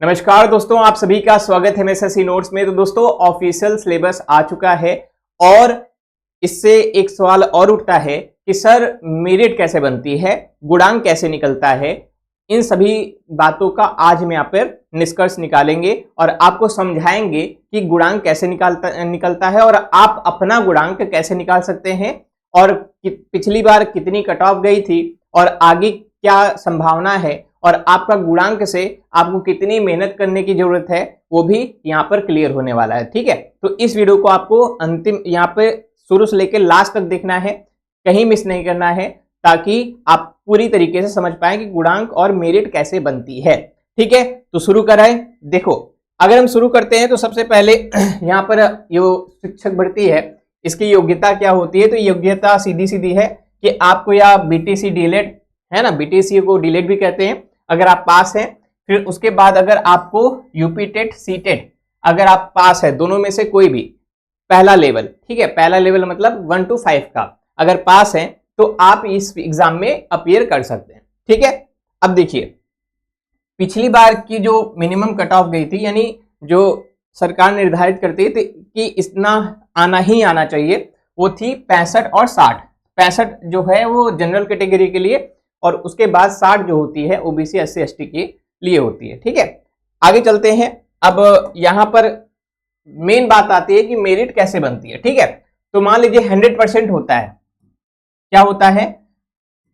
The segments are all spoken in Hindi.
नमस्कार दोस्तों, आप सभी का स्वागत है एमएसएससी नोट्स में। तो दोस्तों ऑफिशियल सिलेबस आ चुका है और इससे एक सवाल और उठता है कि सर मेरिट कैसे बनती है, गुणांक कैसे निकलता है। इन सभी बातों का आज हम यहाँ पर निष्कर्ष निकालेंगे और आपको समझाएंगे कि गुणांक कैसे निकलता है और आप अपना गुणांक कैसे निकाल सकते हैं और पिछली बार कितनी कट ऑफ गई थी और आगे क्या संभावना है और आपका गुणांक से आपको कितनी मेहनत करने की जरूरत है वो भी यहाँ पर क्लियर होने वाला है। ठीक है, तो इस वीडियो को आपको अंतिम यहाँ पे शुरू से लेकर लास्ट तक देखना है, कहीं मिस नहीं करना है, ताकि आप पूरी तरीके से समझ पाए कि गुणांक और मेरिट कैसे बनती है। ठीक है, तो शुरू कराएं। देखो, अगर हम शुरू करते हैं तो सबसे पहले यहाँ पर जो शिक्षक भर्ती है इसकी योग्यता क्या होती है। तो योग्यता सीधी सीधी है कि आपको या बीटीसी डीलेट है ना, बीटीसी को डीलेट भी कहते हैं, अगर आप पास हैं, फिर उसके बाद अगर आपको यूपी टेट सी टेट अगर आप पास है, दोनों में से कोई भी पहला लेवल, ठीक है, पहला लेवल मतलब 1 to 5 का अगर पास है तो आप इस एग्जाम में अपीयर कर सकते हैं। ठीक है, अब देखिए पिछली बार की जो मिनिमम कट ऑफ गई थी, यानी जो सरकार निर्धारित करती थी कि इतना आना ही आना चाहिए, वो थी 65 और 60। 65 जो है वो जनरल कैटेगरी के लिए और उसके बाद 60 जो होती है ओबीसी एससी एसटी के लिए होती है। ठीक है, आगे चलते हैं। अब यहां पर मेन बात आती है कि मेरिट कैसे बनती है। ठीक है, तो मान लीजिए 100% होता है, क्या होता है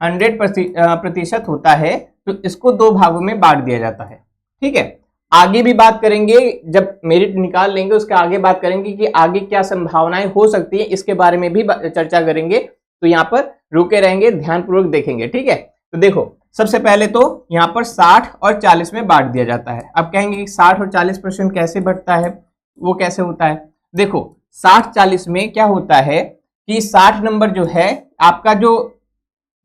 100% होता है, तो इसको दो भागों में बांट दिया जाता है। ठीक है, आगे भी बात करेंगे, जब मेरिट निकाल लेंगे उसके आगे बात करेंगे कि आगे क्या संभावनाएं हो सकती है, इसके बारे में भी चर्चा करेंगे। तो यहाँ पर रुके रहेंगे, ध्यानपूर्वक देखेंगे। ठीक है, तो देखो सबसे पहले तो यहाँ पर 60 और 40 में बांट दिया जाता है। अब कहेंगे कि 60 और 40% कैसे बढ़ता है, वो कैसे होता है। देखो 60-40 में क्या होता है कि 60 नंबर जो है आपका जो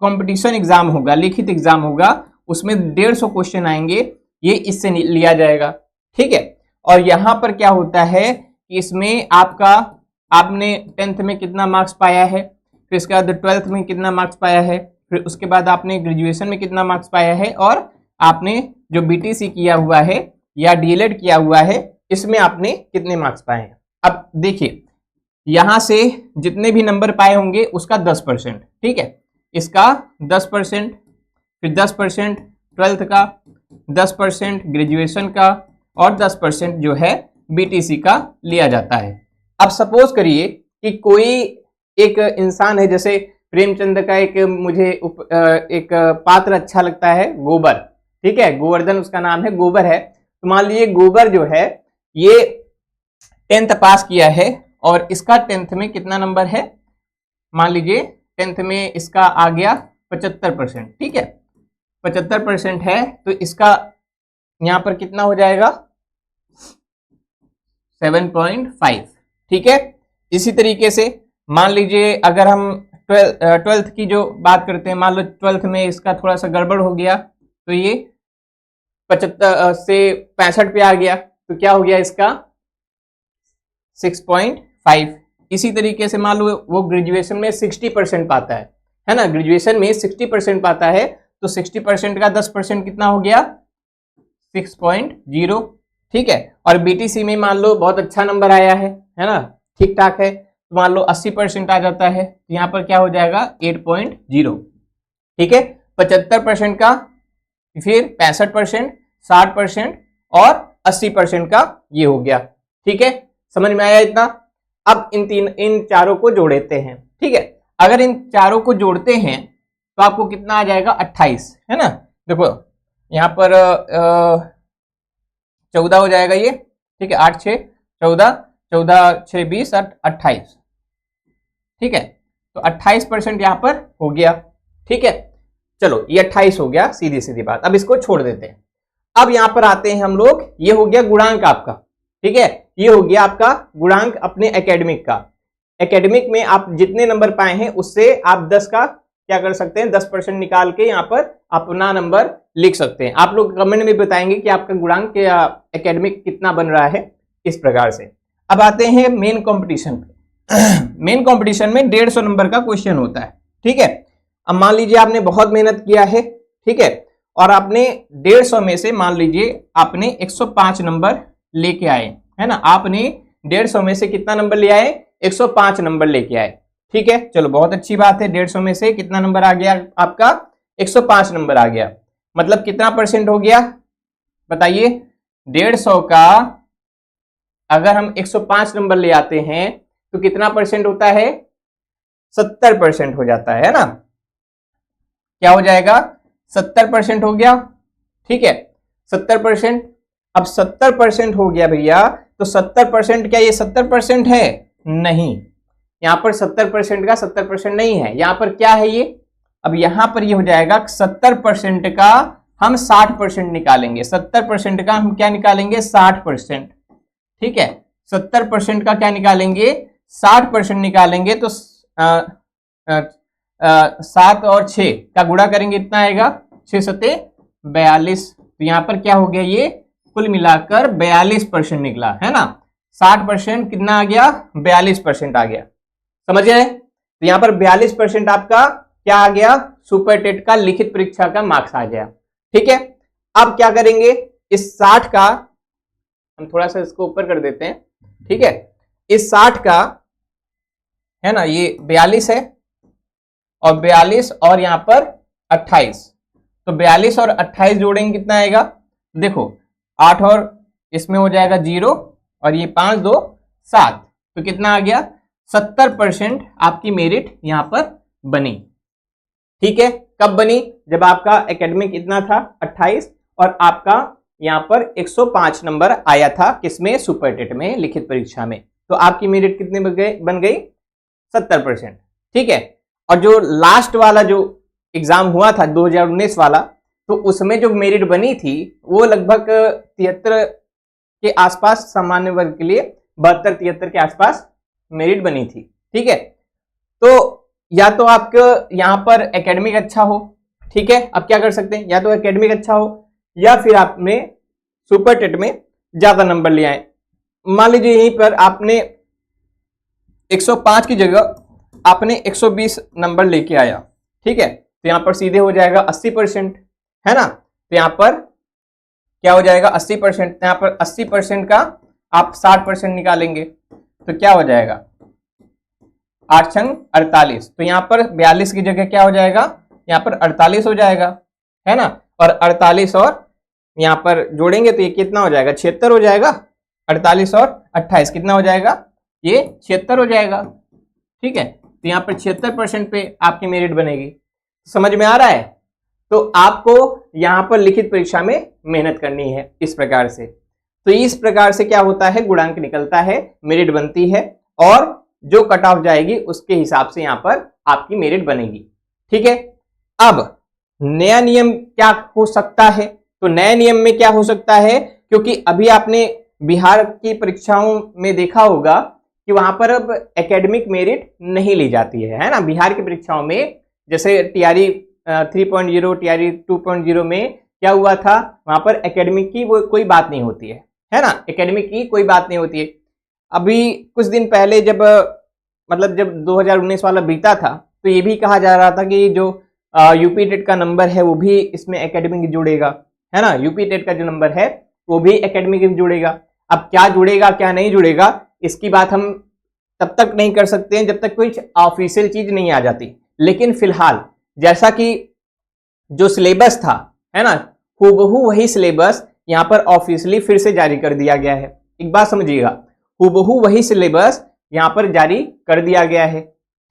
कंपटीशन एग्जाम होगा, लिखित एग्जाम होगा, उसमें 150 क्वेश्चन आएंगे, ये इससे लिया जाएगा। ठीक है, और यहाँ पर क्या होता है कि इसमें आपने 10th में कितना मार्क्स पाया है, फिर इसके बाद 12th में कितना मार्क्स पाया है, फिर उसके बाद आपने ग्रेजुएशन में कितना मार्क्स पाया है, और आपने जो बीटीसी किया हुआ है या डीएलएड किया हुआ है इसमें आपने कितने मार्क्स पाए हैं। अब देखिए यहां से जितने भी नंबर पाए होंगे उसका 10%, ठीक है, इसका 10%, फिर 10% 12th का, 10% ग्रेजुएशन का और 10% जो है बीटीसी का लिया जाता है। अब सपोज करिए कि कोई एक इंसान है, जैसे प्रेमचंद का एक मुझे एक पात्र अच्छा लगता है, गोबर। ठीक है, गोवर्धन उसका नाम है, गोबर है। तो मान लीजिए गोबर जो है ये 10th पास किया है और इसका 10th में कितना नंबर है, मान लीजिए 10th में इसका आ गया 75%। ठीक है, 75% है तो इसका यहां पर कितना हो जाएगा 7.5। ठीक है, इसी तरीके से मान लीजिए अगर हम 12th की जो बात करते हैं, मान लो 12th में इसका थोड़ा सा गड़बड़ हो गया तो ये 75 से 65 पे आ गया, तो क्या हो गया इसका 6.5। इसी तरीके से मान लो वो ग्रेजुएशन में 60% पाता है ना, ग्रेजुएशन में 60% पाता है, तो 60% का 10% कितना हो गया 6.0। ठीक है, और बीटीसी में मान लो बहुत अच्छा नंबर आया है ना, ठीक ठाक है, तो मान लो 80% आ जाता है, तो यहाँ पर क्या हो जाएगा 8.0। ठीक है, 75% का, फिर 65%, 60% और 80% का ये हो गया। ठीक है, समझ में आया इतना। अब इन चारों को जोड़ते हैं। ठीक है, अगर इन चारों को जोड़ते हैं तो आपको कितना आ जाएगा 28, है ना। देखो यहाँ पर 14 हो जाएगा ये। ठीक है, 8 6 14, 14 6 20 और 28। ठीक है, तो 28% यहाँ पर हो गया। ठीक है, चलो ये 28 हो गया, सीधी सीधी बात। अब इसको छोड़ देते हैं। अब यहाँ पर आते हैं हम लोग, ये हो गया गुणांक आपका। ठीक है, ये हो गया आपका गुणांक अपने एकेडमिक का। एकेडमिक में आप जितने नंबर पाए हैं उससे आप 10 का क्या कर सकते हैं, 10% निकाल के यहाँ पर अपना नंबर लिख सकते हैं। आप लोग कमेंट में बताएंगे कि आपका गुणांक या एकेडमिक कितना बन रहा है, इस प्रकार से। अब आते हैं मेन कंपटीशन पे। मेन कंपटीशन में 150 नंबर का क्वेश्चन होता है। ठीक है, अब मान लीजिए आपने बहुत मेहनत किया है, ठीक है, और आपने 150 में से मान लीजिए आपने 105 नंबर लेके आए, है ना, आपने 150 में से कितना नंबर ले आए, 105 नंबर लेके आए। ठीक है, चलो बहुत अच्छी बात है। 150 में से कितना नंबर आ गया आपका, 105 नंबर आ गया। मतलब कितना परसेंट हो गया बताइए, 150 का अगर हम 105 नंबर ले आते हैं तो कितना परसेंट होता है, 70% हो जाता है ना। क्या हो जाएगा, 70% हो गया। ठीक है, 70%। अब 70% हो गया भैया, तो 70% क्या ये 70% है, नहीं, यहां पर 70% का 70% नहीं है, यहां पर क्या है ये, अब यहां पर ये हो जाएगा 70% का हम 60% निकालेंगे, 70% का हम क्या निकालेंगे, 60%। ठीक है, 70% का क्या निकालेंगे, 60% निकालेंगे तो 7 और 6 का गुणा करेंगे, इतना आएगा 6 सत्ते 42। तो यहां पर क्या हो गया, ये कुल मिलाकर 42% निकला, है ना। 60% कितना आ गया, 42% आ गया, समझ गए। तो यहां पर 42% आपका क्या आ गया, सुपर टेट का लिखित परीक्षा का मार्क्स आ गया। ठीक है, अब क्या करेंगे, इस 60 का हम थोड़ा सा इसको ऊपर कर देते हैं। ठीक है, इस 60 का है ना, ये 42 है और 42 और यहां पर 28, तो 42 और 28 जोड़ेंगे कितना आएगा, देखो 8 और इसमें हो जाएगा 0 और ये 5 2 7, तो कितना आ गया, 70% आपकी मेरिट यहां पर बनी। ठीक है, कब बनी, जब आपका एकेडमिक इतना था 28 और आपका यहां पर 105 नंबर आया था किसमें, सुपर टेट में, लिखित परीक्षा में। तो आपकी मेरिट कितनी बन गई, 70%। ठीक है, और जो लास्ट वाला जो एग्जाम हुआ था 2019 वाला, तो उसमें जो मेरिट बनी थी वो लगभग 73 के आसपास, सामान्य वर्ग के लिए 72-73 के आसपास मेरिट बनी थी। ठीक है, तो या तो आपको यहां पर एकेडमिक अच्छा हो, ठीक है, अब क्या कर सकते हैं, या तो एकेडमिक अच्छा हो या फिर आपने सुपर टेट में ज्यादा नंबर ले आए। मान लीजिए यहीं पर आपने 105 की जगह आपने 120 नंबर लेके आया, ठीक है, तो यहां पर सीधे हो जाएगा 80%, है ना। तो यहां पर क्या हो जाएगा 80%, तो यहां पर 80% का आप 60% निकालेंगे तो क्या हो जाएगा, 8 छंग 48, तो यहां पर 42 की जगह क्या हो जाएगा, यहां पर 48 हो जाएगा, है ना। और 48 और यहां पर जोड़ेंगे तो ये कितना हो जाएगा, 76 हो जाएगा। 48 और 28 कितना हो जाएगा, ये 76 हो जाएगा। ठीक है, तो यहां पर 76% पे आपकी मेरिट बनेगी। समझ में आ रहा है, तो आपको यहां पर लिखित परीक्षा में मेहनत करनी है इस प्रकार से। तो इस प्रकार से क्या होता है, गुणांक निकलता है, मेरिट बनती है और जो कट ऑफ जाएगी उसके हिसाब से यहां पर आपकी मेरिट बनेगी। ठीक है, अब नया नियम क्या हो सकता है, तो नए नियम में क्या हो सकता है, क्योंकि अभी आपने बिहार की परीक्षाओं में देखा होगा कि वहां पर अब एकेडमिक मेरिट नहीं ली जाती है ना। बिहार की परीक्षाओं में जैसे टीआरई 3.0 टीआरई 2.0 में क्या हुआ था, वहां पर एकेडमिक की वो कोई बात नहीं होती है ना, एकेडमिक की कोई बात नहीं होती है। अभी कुछ दिन पहले जब मतलब जब 2019 वाला बीता था तो ये भी कहा जा रहा था कि जो यूपी टेट का नंबर है वो भी इसमें एकेडमिक जुड़ेगा, है ना, यूपी टेट का जो नंबर है वो भी एकेडमिक जुड़ेगा। अब क्या जुड़ेगा क्या नहीं जुड़ेगा इसकी बात हम तब तक नहीं कर सकते हैं जब तक कोई ऑफिशियल चीज नहीं आ जाती। लेकिन फिलहाल जैसा कि जो सिलेबस था, है ना, हूबहू वही सिलेबस यहां पर ऑफिशियली फिर से जारी कर दिया गया है। एक बात समझिएगा, हूबहू वही सिलेबस यहां पर जारी कर दिया गया है।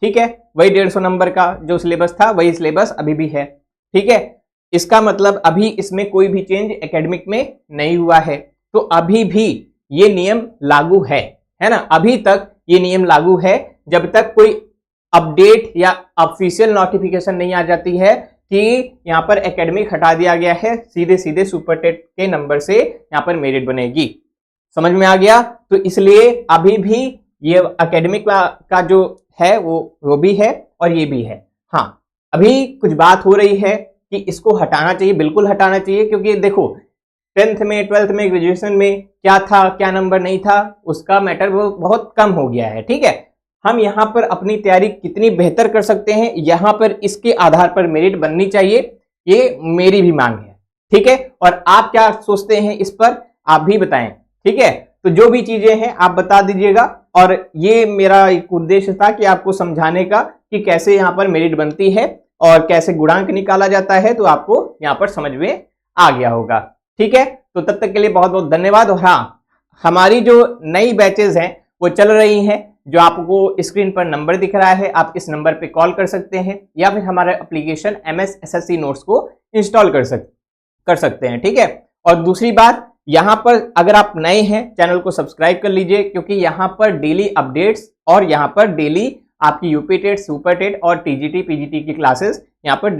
ठीक है, वही 150 नंबर का जो सिलेबस था वही सिलेबस अभी भी है। ठीक है, इसका मतलब अभी इसमें कोई भी चेंज एकेडमिक में नहीं हुआ है, तो अभी भी ये नियम लागू है ना, अभी तक ये नियम लागू है जब तक कोई अपडेट या ऑफिशियल नोटिफिकेशन नहीं आ जाती है कि यहां पर एकेडमिक हटा दिया गया है, सीधे सीधे सुपर टेट के नंबर से यहां पर मेरिट बनेगी। समझ में आ गया, तो इसलिए अभी भी ये एकेडमिक का जो है वो भी है और ये भी है। हाँ, अभी कुछ बात हो रही है कि इसको हटाना चाहिए, बिल्कुल हटाना चाहिए, क्योंकि देखो 10th में 12th में ग्रेजुएशन में क्या था क्या नंबर नहीं था उसका मैटर वो बहुत कम हो गया है। ठीक है, हम यहाँ पर अपनी तैयारी कितनी बेहतर कर सकते हैं यहाँ पर इसके आधार पर मेरिट बननी चाहिए, ये मेरी भी मांग है। ठीक है, और आप क्या सोचते हैं इस पर आप भी बताएं। ठीक है, तो जो भी चीजें हैं आप बता दीजिएगा, और ये मेरा एक उद्देश्य था कि आपको समझाने का कि कैसे यहाँ पर मेरिट बनती है और कैसे गुणांक निकाला जाता है, तो आपको यहाँ पर समझ में आ गया होगा। ठीक है, तो तब तक के लिए बहुत बहुत धन्यवाद। और हाँ, हमारी जो नई बैचेज हैं वो चल रही हैं, जो आपको स्क्रीन पर नंबर दिख रहा है, आप इस नंबर पे कॉल कर सकते हैं या फिर हमारा एप्लीकेशन MS SSC नोट्स को इंस्टॉल कर सकते हैं। ठीक है, और दूसरी बात, यहाँ पर अगर आप नए हैं चैनल को सब्सक्राइब कर लीजिए, क्योंकि यहाँ पर डेली अपडेट्स और यहाँ पर डेली आपकी यूपी टेट, सुपर टेट और TGT PGT की क्लासेस यहाँ पर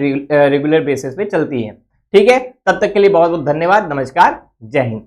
रेगुलर बेसिस पे चलती हैं। ठीक है, तब तक के लिए बहुत बहुत धन्यवाद। नमस्कार, जय हिंद।